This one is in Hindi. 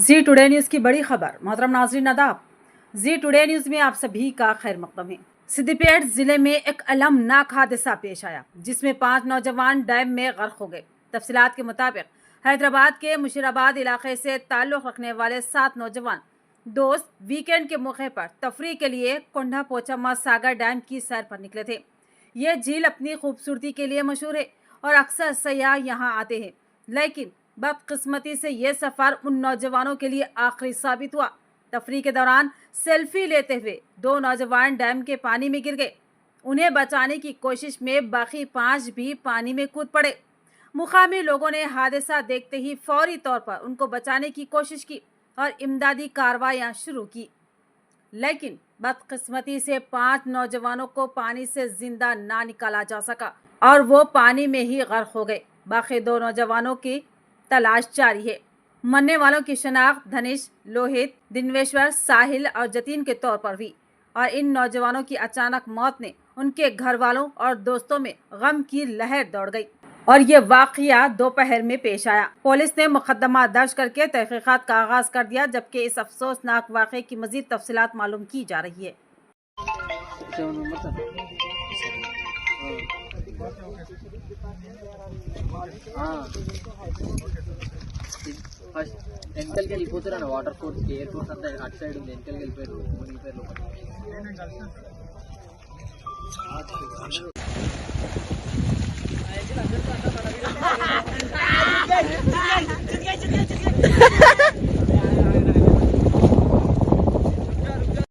जी टुडे न्यूज़ की बड़ी खबर। मोहतरम नाज़रीन आदाब। जी टुडे न्यूज़ में आप सभी का खैर मकदम है। सिद्दीपेट जिले में एक अलमनाक हादसा पेश आया जिसमें 5 नौजवान डैम में गर्क हो गए। तफसीलात के मुताबिक हैदराबाद के मुशीराबाद इलाके से ताल्लुक़ रखने वाले 7 नौजवान दोस्त वीकेंड के मौके पर तफरी के लिए कोंढा पोचम्मा सागर डैम की सैर पर निकले थे। ये झील अपनी खूबसूरती के लिए मशहूर है और अक्सर सयाह यहाँ आते हैं, लेकिन बदकिस्मती से ये सफ़र उन नौजवानों के लिए आखिरी साबित हुआ। तफरी के दौरान सेल्फी लेते हुए 2 नौजवान डैम के पानी में गिर गए। उन्हें बचाने की कोशिश में बाकी 5 भी पानी में कूद पड़े। मुकामी लोगों ने हादसा देखते ही फौरी तौर पर उनको बचाने की कोशिश की और इमदादी कार्रवाइयां शुरू की, लेकिन बदकिस्मती से 5 नौजवानों को पानी से जिंदा ना निकाला जा सका और वो पानी में ही गर्क हो गए। बाकी 2 नौजवानों की तलाश जारी है। मरने वालों की शनाख्त धनिश, लोहित, दिनवेश्वर, साहिल और जतीन के तौर पर हुई और इन नौजवानों की अचानक मौत ने उनके घर वालों और दोस्तों में गम की लहर दौड़ गई और ये वाकया दोपहर में पेश आया। पुलिस ने मुकदमा दर्ज करके तहकीकात का आगाज कर दिया, जबकि इस अफसोसनाक वाकये की मजीद तफसीलात मालूम की जा रही है। ఫస్ట్ వెనకలికి వెళ్ళిపోతారు వాటర్ ఫోర్స్ ఎయిర్పోర్ట్ అంతా అటు సైడ్ ఉంది. వెనకలికి వెళ్ళిపోయారు మునిగిపోయారు.